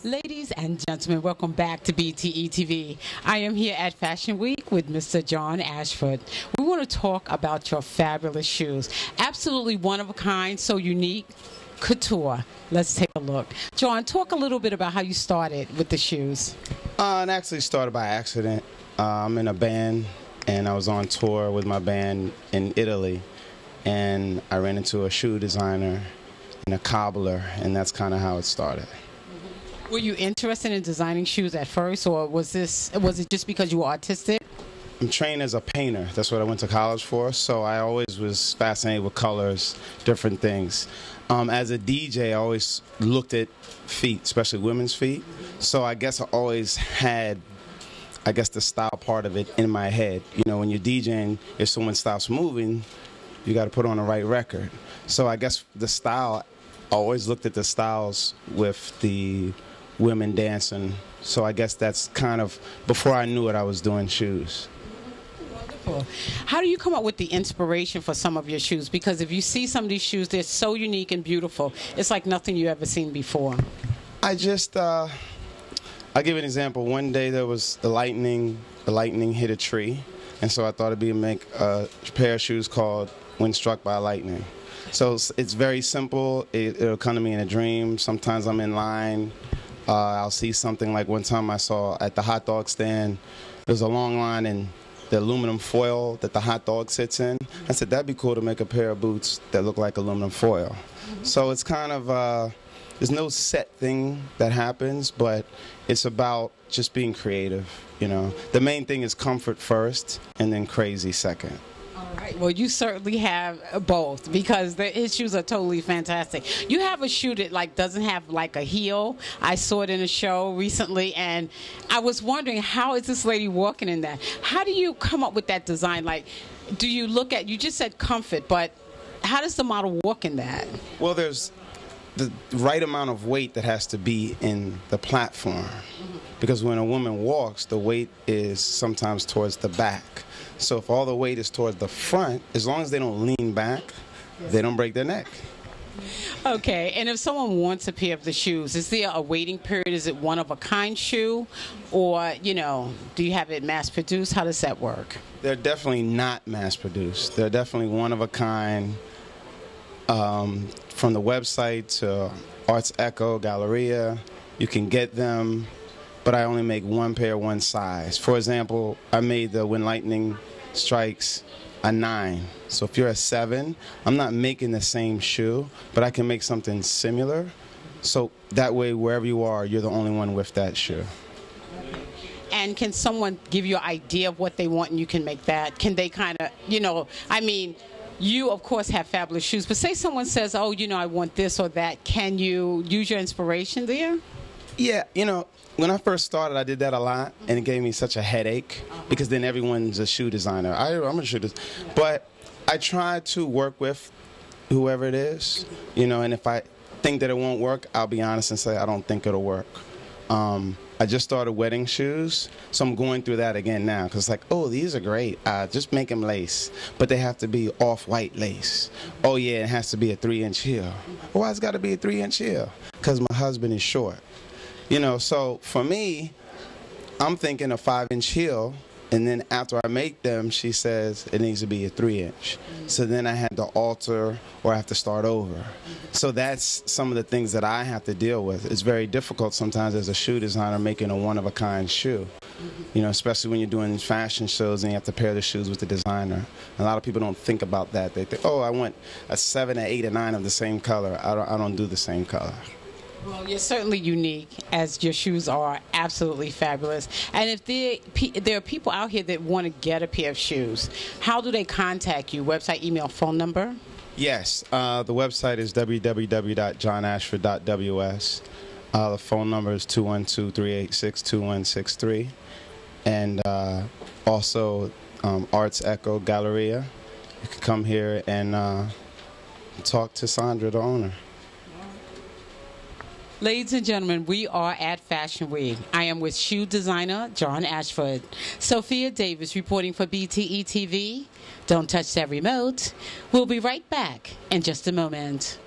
Ladies and gentlemen, welcome back to BTE TV. I am here at Fashion Week with Mr. John Ashford. We want to talk about your fabulous shoes. Absolutely one of a kind, so unique, couture. Let's take a look. John, talk a little bit about how you started with the shoes. It actually started by accident. I'm in a band, and I was on tour with my band in Italy, and I ran into a shoe designer and a cobbler, and that's kind of how it started. Were you interested in designing shoes at first, or was it just because you were artistic? I'm trained as a painter. That's what I went to college for, so I always was fascinated with colors, different things. As a DJ, I always looked at feet, especially women's feet, so I guess I always had the style part of it in my head. You know, when you're DJing, if someone stops moving, you got to put on the right record. So I guess the style, I always looked at the styles with the women dancing. So I guess that's kind of, before I knew it, I was doing shoes. Wonderful. How do you come up with the inspiration for some of your shoes? Because if you see some of these shoes, they're so unique and beautiful. It's like nothing you've ever seen before. I'll give you an example. One day there was the lightning hit a tree, and so I thought it'd be to make a pair of shoes called When Struck by Lightning. So it's very simple. It'll come to me in a dream. Sometimes I'm in line. I'll see something, like one time I saw at the hot dog stand, there's a long line and the aluminum foil that the hot dog sits in. I said, that'd be cool to make a pair of boots that look like aluminum foil. So it's kind of, there's no set thing that happens, but it's about just being creative, you know. The main thing is comfort first and then crazy second. All right. Well, you certainly have both, because his shoes are totally fantastic. You have a shoe that doesn't have like a heel. I saw it in a show recently, and I was wondering, how is this lady walking in that? How do you come up with that design? Like, do you look at, you just said comfort, but how does the model walk in that? Well, there's the right amount of weight that has to be in the platform, because when a woman walks, the weight is sometimes towards the back. So if all the weight is towards the front, as long as they don't lean back, they don't break their neck. Okay, and if someone wants a pair of the shoes, is there a waiting period? Is it one of a kind shoe, or do you have it mass produced? How does that work? They're definitely not mass produced. They're definitely one of a kind. From the website to Arts Echo, Galleria, you can get them, but I only make one pair, one size. For example, I made the When Lightning Strikes a 9. So if you're a 7, I'm not making the same shoe, but I can make something similar. So that way, wherever you are, you're the only one with that shoe. And can someone give you an idea of what they want and you can make that? Can they kind of, you, of course, have fabulous shoes, but say someone says, oh, I want this or that. Can you use your inspiration there? Yeah, when I first started, I did that a lot, and it gave me such a headache, because then everyone's a shoe designer. I'm a shoe designer. But I try to work with whoever it is, and if I think that it won't work, I'll be honest and say I don't think it'll work. I just started wedding shoes, so I'm going through that again now, because it's like, oh, these are great. Just make them lace, but they have to be off-white lace. Oh, yeah, it has to be a 3-inch heel. Why it's got to be a 3-inch heel? Because my husband is short. So for me, I'm thinking a 5-inch heel, and then after I make them, she says it needs to be a 3-inch. So then I had to alter, or I have to start over. So that's some of the things that I have to deal with. It's very difficult sometimes as a shoe designer making a one-of-a-kind shoe. Especially when you're doing fashion shows and you have to pair the shoes with the designer. A lot of people don't think about that. They think, oh, I want a 7, an 8, a 9 of the same color. I don't do the same color. Well, you're certainly unique, as your shoes are absolutely fabulous. And if there are people out here that want to get a pair of shoes, how do they contact you? Website, email, phone number? Yes. The website is www.johnashford.ws. The phone number is 212-386-2163. And also Arts Echo, Galleria. You can come here and talk to Sandra, the owner. Ladies and gentlemen, we are at Fashion Week. I am with shoe designer John Ashford. Sophia Davis reporting for BTE TV. Don't touch that remote. We'll be right back in just a moment.